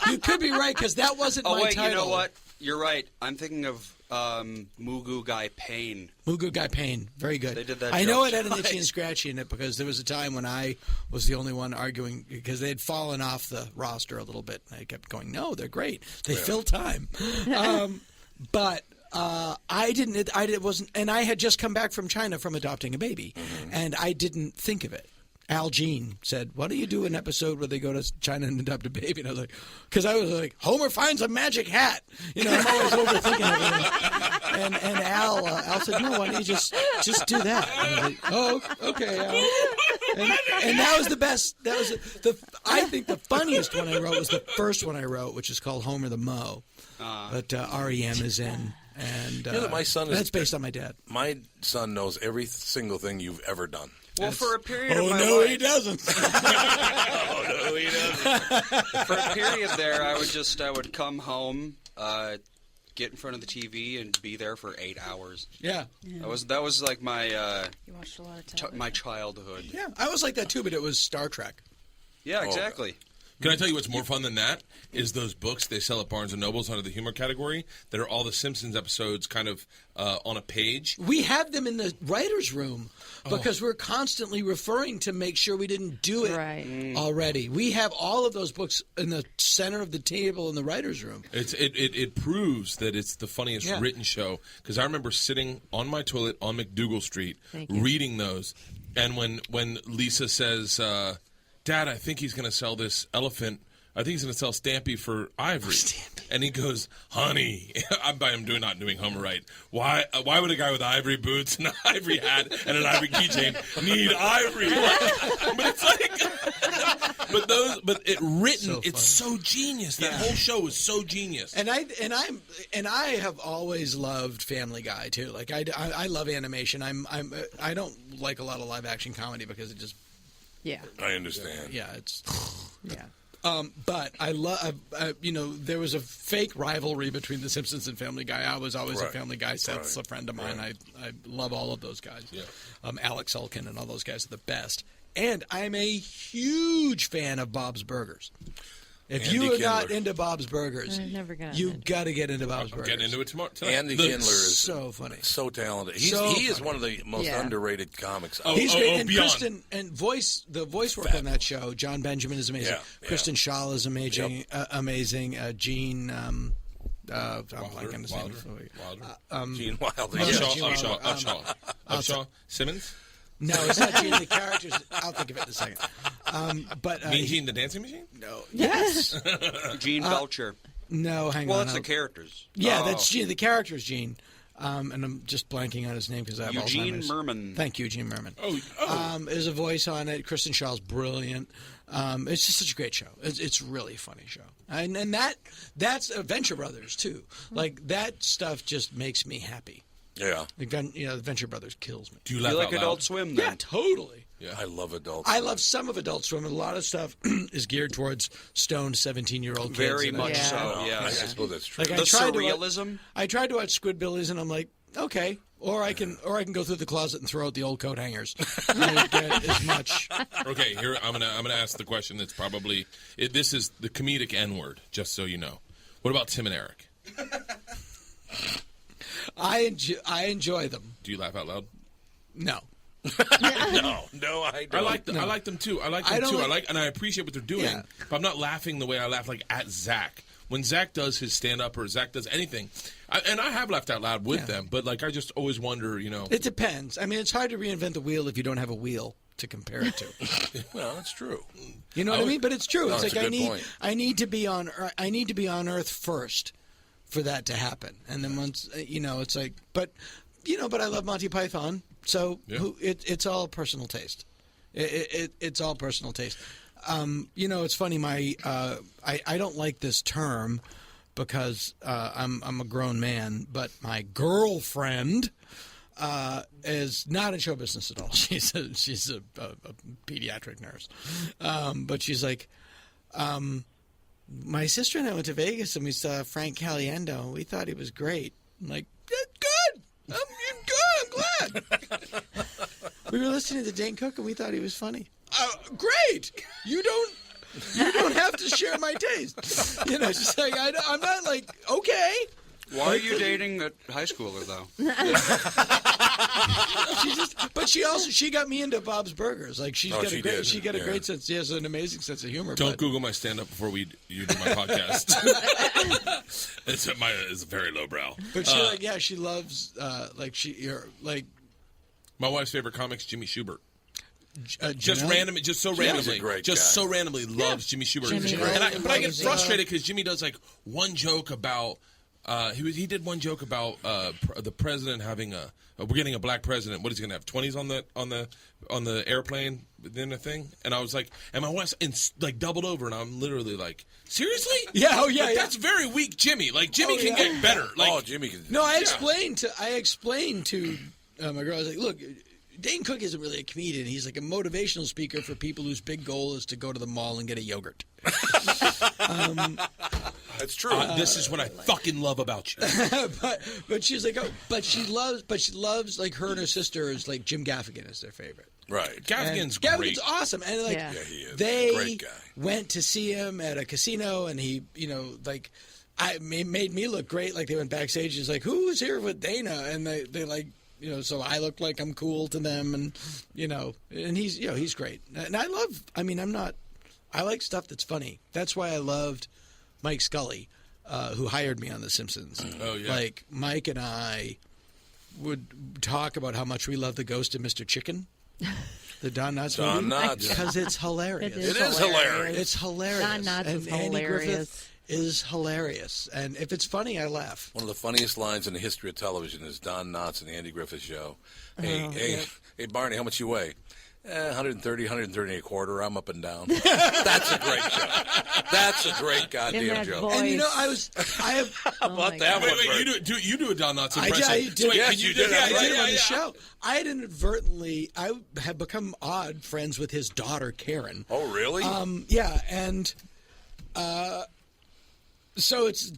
You could be right, because that wasn't my title. You know what? You're right. I'm thinking of Mugu Gai Pain. Mugu Gai Pain. Very good. They did that I know it joke had an Itchy and Scratchy in it, because there was a time when I was the only one arguing, because they had fallen off the roster a little bit. And I kept going, no, they're great. They fill time. But I didn't. It wasn't, and I had just come back from China from adopting a baby, and I didn't think of it. Al Jean said, "Why don't you do an episode where they go to China and adopt a baby?" And I was like, because I was like, Homer finds a magic hat. You know, I'm always overthinking everything. And Al said, "No, why don't you just do that?" And I was like, "Oh, okay, Al." And that was the best. That was I think the funniest one I wrote was the first one I wrote, which is called Homer the Mo. But REM is in. And You know that my son is- that's based on my dad. My son knows every single thing you've ever done. Well, for a period of my no, life, he doesn't. Oh, no, he doesn't. for a period there, I would come home, get in front of the TV, and be there for 8 hours. Yeah. That was like my You watched a lot of television. my childhood. Yeah, I was like that too, but it was Star Trek. Yeah, exactly. Can I tell you what's more fun than that? Is those books they sell at Barnes & Noble's under the humor category that are all the Simpsons episodes kind of on a page. We have them in the writer's room because we're constantly referring to make sure we didn't do it already. We have all of those books in the center of the table in the writer's room. It proves that it's the funniest written show, because I remember sitting on my toilet on McDougal Street reading those, and when Lisa says, "Dad, I think he's going to sell this elephant. I think he's going to sell Stampy for Ivory." And he goes, "Honey," I'm not doing Homer right. Why would a guy with ivory boots and an ivory hat and an ivory keychain need ivory? But it's like, but it written, it's so genius. That whole show is so genius. And I have always loved Family Guy too. Like I love animation. I don't like a lot of live action comedy because it just. Yeah. I understand. Yeah, it's. Yeah. But I love, there was a fake rivalry between The Simpsons and Family Guy. I was always a Family Guy. Seth's a friend of mine. I love all of those guys. Yeah. Alex Sulkin and all those guys are the best. And I'm a huge fan of Bob's Burgers. If Andy you are Kindler. not into Bob's Burgers, I've never gotten you into got to get into Bob's I'm Burgers. getting into it tomorrow. Tonight. Andy Kindler is so funny. so talented. He is one of the most underrated comics. He's great. And beyond. Kristen and the voice work on that show. John Benjamin is amazing. Yeah, Kristen Schaal is amazing. Amazing. Gene. I'm blanking his name. Gene Wilder. No, Upshaw. Upshaw. Simmons? No, it's not Gene. The characters. I'll think of it in a second. But Mean Gene, the dancing machine? No. Yes. Gene Belcher. No, hang on. Well, it's the characters. Yeah, that's Gene. The character's Gene. And I'm just blanking on his name because I have Eugene Alzheimer's. Merman. Thank you, Eugene Merman. Oh. There's a voice on it. Kristen Shaw's brilliant. It's just such a great show. It's really a funny show. And that's Venture Brothers, too. Like, that stuff just makes me happy. Yeah. Like, the Venture Brothers kills me. Do you laugh You like out loud? Adult Swim, then? Yeah, totally. Yeah. I love Adult I Swim. love some of Adult Swim, and a lot of stuff is geared towards stoned 17-year-old kids. Very and much Yeah. so, yes. I suppose that's true. Like, The I tried surrealism? I tried to watch Squidbillies, and I'm like, okay. Or I can go through the closet and throw out the old coat hangers. I get as much. Okay, here I'm gonna ask the question that's probably this is the comedic N-word, just so you know. What about Tim and Eric? I enjoy them. Do you laugh out loud? No. No, I don't. I like them. I like them too. And I appreciate what they're doing. Yeah. But I'm not laughing the way I laugh like at Zach. When Zach does his stand-up or Zach does anything, and I have laughed out loud with them, but like I just always wonder, It depends. I mean, it's hard to reinvent the wheel if you don't have a wheel to compare it to. Well, that's true. You know what I mean? But it's true. No, it's it's like a good point. I need to be on Earth first for that to happen, and then once it's like, but I love Monty Python, so it's all personal taste. It's all personal taste. It's funny. I don't like this term because I'm a grown man, but my girlfriend is not in show business at all. She's a pediatric nurse, but she's like, my sister and I went to Vegas and we saw Frank Caliendo. We thought he was great. I'm like, good. I'm glad. We were listening to Dane Cook and we thought he was funny. Great. You don't have to share my taste. It's just like I'm not like okay. Why are you dating a high schooler, though? She got me into Bob's Burgers. Like she got a great sense. She has an amazing sense of humor. Don't Google my stand-up before you do my podcast. It's very lowbrow. But she loves my wife's favorite comic's Jimmy Schubert. Just randomly loves Jimmy Schubert. But I get frustrated because Jimmy does like one joke about he did one joke about the president having we're getting a black president. What is he gonna have? 20s on the airplane within the thing? And I was like, and my wife's doubled over, and I'm literally like, seriously? Yeah, That's very weak, Jimmy. Like Jimmy can get better. Like, Jimmy can. No, I explained to my girl. I was like, look. Dane Cook isn't really a comedian. He's like a motivational speaker for people whose big goal is to go to the mall and get a yogurt. That's true. This is what I fucking love about you. but she's like, but she loves like her and her sister is like Jim Gaffigan is their favorite. Right. Gaffigan's great. Gaffigan's awesome. And like, yeah, he is. they Great guy. went to see him at a casino, and he, made me look great. Like they went backstage. He's like, who's here with Dana? And they like. So I look like I'm cool to them, and and he's great. And I like stuff that's funny. That's why I loved Mike Scully, who hired me on The Simpsons. Oh yeah. Like Mike and I would talk about how much we love the Ghost of Mr. Chicken, the Don Knotts movie. Don Knotts. Because it's hilarious. It is hilarious. It's hilarious. Don Knotts is Andy hilarious. Griffith is hilarious, and if it's funny, I laugh. One of the funniest lines in the history of television is Don Knotts and the Andy Griffith Show. Hey, Barney, how much you weigh? 130, 130 and a quarter. I'm up and down. That's a great show. That's a great goddamn joke. voice. And How about that one? Wait, you do a Don Knotts impression. I did. Yes, you did. I did Yeah, on the show. I had become odd friends with his daughter Karen. Oh, really? Yeah, and so it's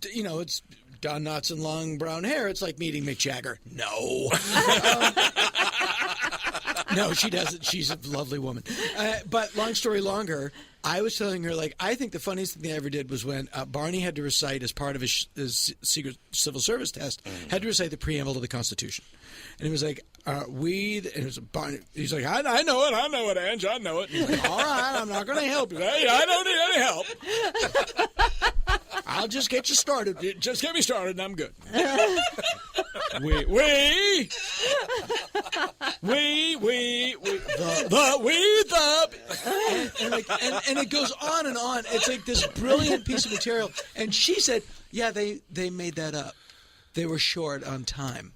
Don Knotts and long brown hair. It's like meeting Mick Jagger. No. No, she doesn't. She's a lovely woman. But long story longer, I was telling her, like, I think the funniest thing I ever did was when Barney had to recite, as part of his secret civil service test, had to recite the preamble to the Constitution. And he was like, and it was Barney. He's like, I know it, Ange, I know it. And he's like, all right, I'm not going to help you. Hey, I don't need any help. I'll just get you started. Just get me started, and I'm good. And it goes on and on. It's like this brilliant piece of material. And she said, yeah, they made that up. They were short on time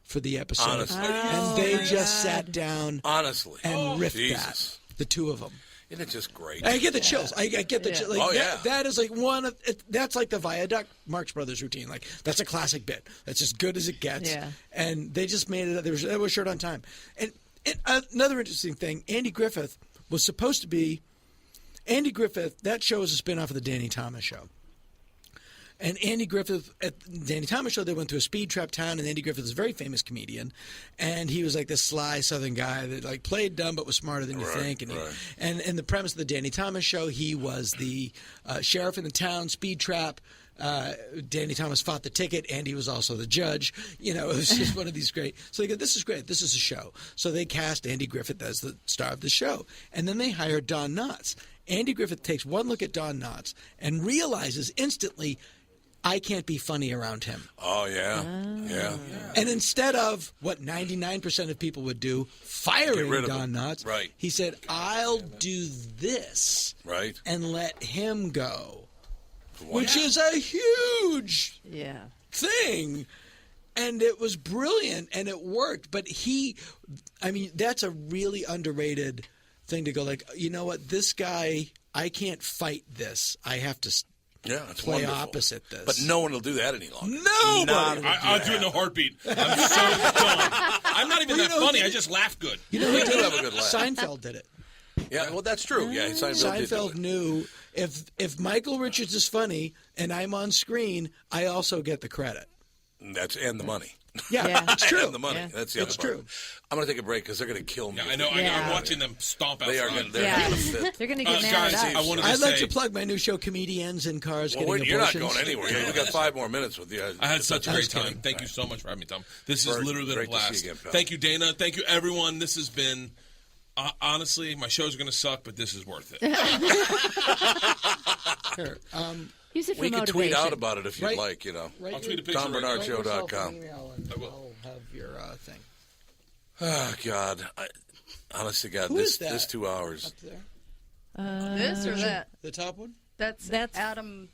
for the episode. Honestly. And they just sat down honestly and riffed Jesus. that. The two of them. Isn't it just great? I get the chills. I get the chills. Like, that is like one of that's like the Viaduct Marx Brothers routine. Like, that's a classic bit. That's as good as it gets. Yeah. And they just made it. It was short on time. And another interesting thing, Andy Griffith was supposed to be. Andy Griffith, that show is a spinoff of the Danny Thomas Show. And Andy Griffith, at the Danny Thomas Show, they went to a speed trap town, and Andy Griffith is a very famous comedian. And he was like this sly Southern guy that like played dumb but was smarter than you think. And in the premise of the Danny Thomas Show, he was the sheriff in the town, speed trap. Danny Thomas fought the ticket, and he was also the judge. It was just one of these great. So they go, this is great. This is a show. So they cast Andy Griffith as the star of the show. And then they hire Don Knotts. Andy Griffith takes one look at Don Knotts and realizes instantly, I can't be funny around him. Oh, yeah. Yeah. And instead of what 99% of people would do, firing Don Knotts, he said, I'll do this and let him go, which is a huge thing. And it was brilliant, and it worked. But that's a really underrated thing to go like, you know what, this guy, I can't fight this. I have to it's play wonderful. Opposite this. But no one will do that any longer. Nobody. I'll do it in a heartbeat. I'm so done. I'm not even that funny. I just laugh good. You know, we do have a good laugh. Seinfeld did it. Yeah, well, that's true. Yeah, Seinfeld knew if Michael Richards is funny and I'm on screen, I also get the credit. And the money. Yeah, it's true. And the money. Yeah. That's the other part. True. I'm going to take a break because they're going to kill me. Yeah, I know. I'm watching them stomp outside. They are going to fit. They're going to get mad at us. I'd like to plug my new show, Comedians in Cars Getting Abortions. You're not going anywhere. We got 5 more minutes with you. I had such a great time. Thank you so much for having me, Tom. This has literally been a blast. Thank you, Dana. Thank you, everyone. This has been... honestly, my shows are going to suck, but this is worth it. Sure. Use it for we motivation. can tweet out about it if you'd like, I'll tweet a picture. TomBarnardshow.com. I'll have your thing. Oh, God. Honest to God, this 2 hours. Up there? This or that? The top one? That's Adam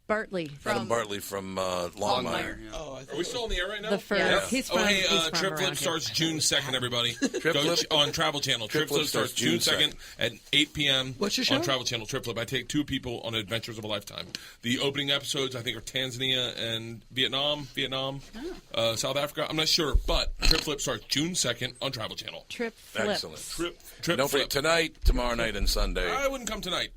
Bartley. Adam Bartley from Longmire. Yeah. Are we still on the air right now? The first. Yeah. He's from, Trip Flip starts June 2nd, everybody. On Travel Channel. Trip Flip starts June 2nd at 8 p.m. What's your show? On Travel Channel. Trip Flip. I take 2 people on adventures of a lifetime. The opening episodes, I think, are Tanzania and Vietnam, South Africa. I'm not sure, but Trip Flip starts June 2nd on Travel Channel. Trip Flip. Excellent. Trip Don't forget, tonight, tomorrow night, and Sunday. I wouldn't come tonight.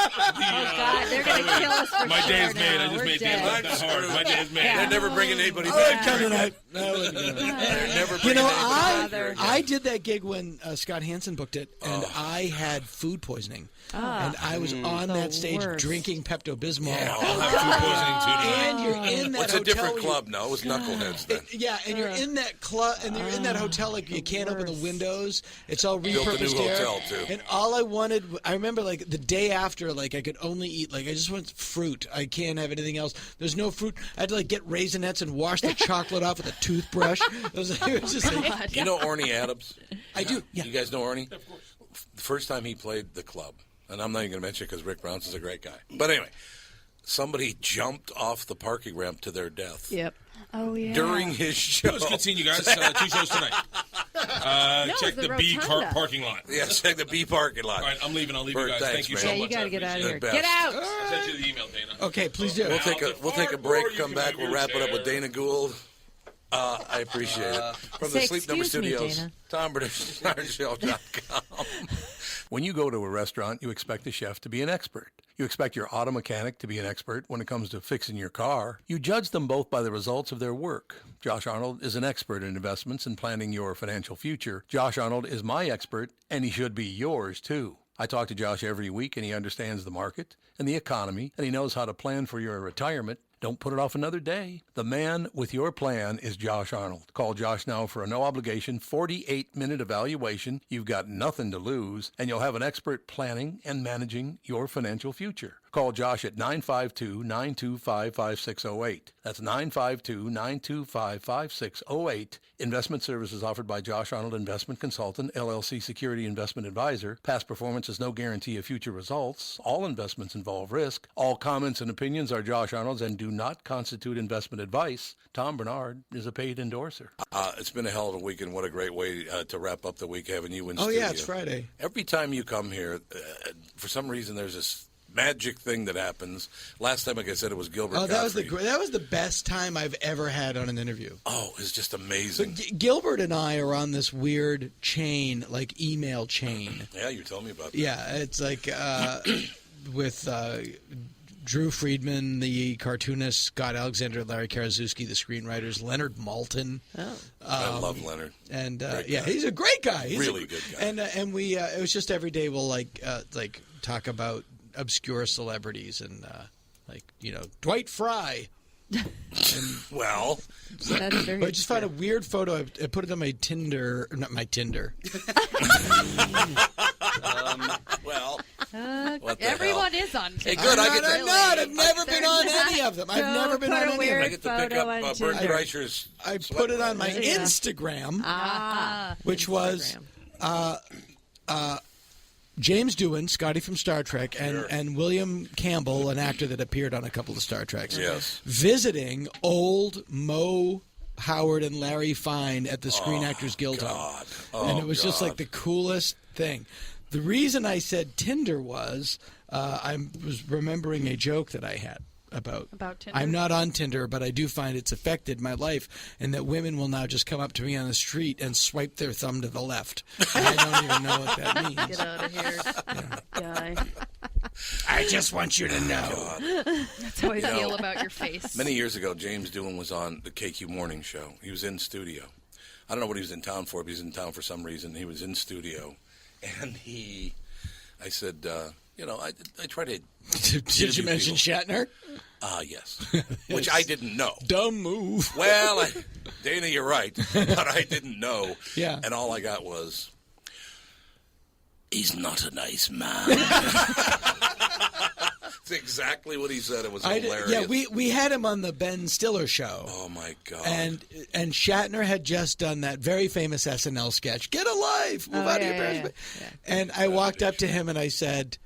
God, they're going to kill us for my sure day is made. now. I just We're made dead. Dan that hard. My day is made. They're never bringing anybody I back. would come tonight. They're never bringing anybody back. I did that gig when Scott Hansen booked it, and I had food poisoning. And I was on that stage drinking Pepto-Bismol. Yeah, I'll have food poisoning too. And you're in that It's hotel. a different club now. It was Knuckleheads then. And you're in that club, and you're in that hotel. Like you can't open the windows. It's all Built a new repurposed air. hotel too. And all I wanted, I remember, like the day after, like I could only eat, like I just want fruit. I can't have anything else. There's no fruit. I had to like get Raisinets and wash the chocolate off with a toothbrush. It was just like, You know Orny Adams? I do. Yeah. You guys know Orny? Of course. The first time he played the club, and I'm not even going to mention it because Rick Brownson's a great guy. But anyway, somebody jumped off the parking ramp to their death. Yep. Oh, yeah. During his show. It was good seeing you guys. 2 shows tonight. Check the B parking lot. Yeah, check the B parking lot. All right, I'm leaving. I'll leave Bert, you guys. thanks, Thank you man. so Yeah, much. you got to get out of here. Best. Get out! I sent you the email, Dana. okay, please do. We'll take a break, come back, we'll wrap it up with Dana Gould. I appreciate it. From the Say, Sleep Number "Excuse me, Studios, Dana." TomBarnardShow.com. When you go to a restaurant, you expect the chef to be an expert. You expect your auto mechanic to be an expert when it comes to fixing your car. You judge them both by the results of their work. Josh Arnold is an expert in investments and planning your financial future. Josh Arnold is my expert, and he should be yours, too. I talk to Josh every week, and he understands the market and the economy, and he knows how to plan for your retirement. Don't put it off another day. The man with your plan is Josh Arnold. Call Josh now for a no-obligation 48-minute evaluation. You've got nothing to lose, and you'll have an expert planning and managing your financial future. Call Josh at 952-925-5608. That's 952-925-5608. Investment services offered by Josh Arnold Investment Consultant, LLC Security Investment Advisor. Past performance is no guarantee of future results. All investments involve risk. All comments and opinions are Josh Arnold's and do not constitute investment advice. Tom Barnard is a paid endorser. It's been a hell of a week, and what a great way to wrap up the week having you in studio. Oh, yeah, it's Friday. Every time you come here, for some reason, there's this magic thing that happens. Last time, like I said, it was Gilbert. Oh, that was the best time I've ever had on an interview. Oh, it's just amazing. So Gilbert and I are on this weird chain, like email chain. Yeah, you told me about that. Yeah, it's like with Drew Friedman, the cartoonist, Scott Alexander, Larry Karaszewski, the screenwriters, Leonard Maltin. Oh, I love Leonard. And he's a great guy. He's really good guy. And we it was just every day we'll like talk about obscure celebrities and Dwight Fry. Well, I just found a weird photo. I put it on my Tinder, not my Tinder. Everyone is on Tinder. Hey, good. I'm not. I've never been on any of them. I've never been on any of them. I get to pick up Bert Kreischer's. I put it on my Instagram, which was James Doohan, Scotty from Star Trek, and William Campbell, an actor that appeared on a couple of Star Treks, visiting old Mo Howard and Larry Fine at the Screen Actors Guild home. And it was just like the coolest thing. The reason I said Tinder was I was remembering a joke that I had about Tinder? I'm not on Tinder, but I do find it's affected my life, and that women will now just come up to me on the street and swipe their thumb to the left. And I don't even know what that means. Get out of here, guy. I just want you to know. That's how I feel about your face. Many years ago, James Doohan was on the KQ Morning Show. He was in studio. I don't know what he was in town for, but he was in town for some reason. He was in studio, and I said, I try to. Did you mention Shatner? Yes. Which I didn't know. Dumb move. Well, Dana, you're right, but I didn't know. Yeah. And all I got was, he's not a nice man. That's exactly what he said. It was hilarious. Yeah, we had him on the Ben Stiller show. Oh, my God. And Shatner had just done that very famous SNL sketch, Get a Life, move out of your parents' bed. And I walked up to him and I said,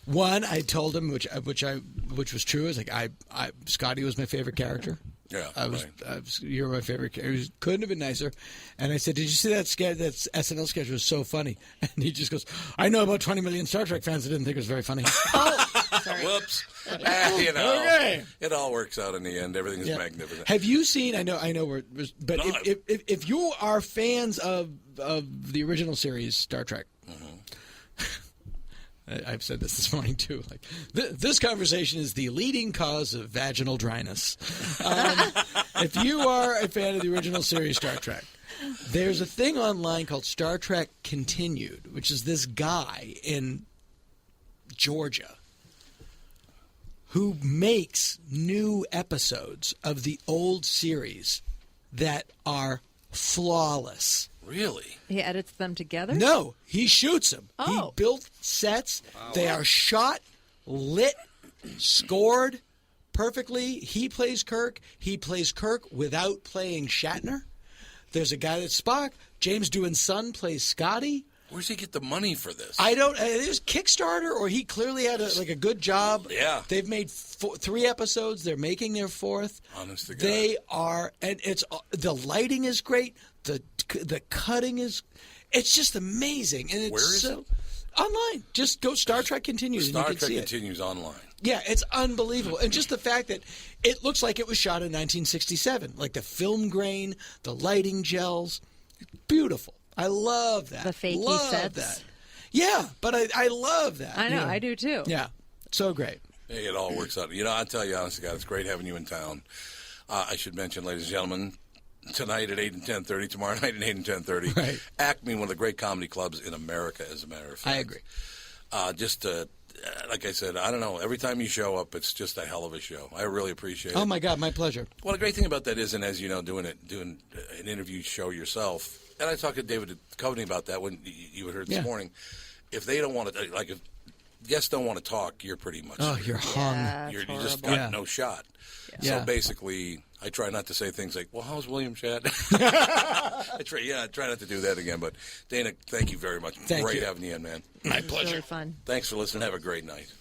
one, I told him, which was true. I was like, Scotty was my favorite character. Yeah, you're my favorite character. He couldn't have been nicer. And I said, did you see that sketch? That SNL sketch was so funny. And he just goes, I know about 20 million Star Trek fans that didn't think it was very funny. Sorry. Whoops. Okay. It all works out in the end. Everything is magnificent. Have you seen? I know. But No, if you are fans of the original series Star Trek. I've said this morning, too. Like this conversation is the leading cause of vaginal dryness. If you are a fan of the original series Star Trek, there's a thing online called Star Trek Continued, which is this guy in Georgia who makes new episodes of the old series that are flawless. Really? He edits them together? No, he shoots them. Oh. He built sets. Wow. They are shot, lit, scored perfectly. He plays Kirk. He plays Kirk without playing Shatner. There's a guy that's Spock. James Doohan's son plays Scotty. Where's he get the money for this? I don't. It was Kickstarter, or he clearly had a good job. Yeah. They've made 3 episodes. They're making their 4th. Honest to God. They are, and it's the lighting is great. The cutting is, it's just amazing. And it's Where is it? Online. Just go Star Trek Continues. Star and you can Trek see Continues online. Yeah, it's unbelievable. And just the fact that it looks like it was shot in 1967. Like the film grain, the lighting gels. Beautiful. I love that. The fakey love sets. That. Yeah, but I love that. I know, you I do too. Yeah, so great. Hey, it all works out. I tell you, honestly, God, it's great having you in town. I should mention, ladies and gentlemen, tonight at 8 and 10:30, tomorrow night at 8 and 10:30, Right. Acme, one of the great comedy clubs in America, as a matter of fact. I agree. Like I said, I don't know. Every time you show up, it's just a hell of a show. I really appreciate it. Oh my God, my pleasure. Well, the great thing about that is, and as you know, doing an interview show yourself, and I talked to David Coveney about that when you had heard this morning. If they don't want to, like, if guests don't want to talk, you're pretty much you're hung. Yeah, you just got no shot. Yeah. So basically, I try not to say things like, "Well, how's William Shatner?" I try not to do that again. But Dana, thank you very much. Thank Great you. having you in, man. My pleasure. Really fun. Thanks for listening. Have a great night.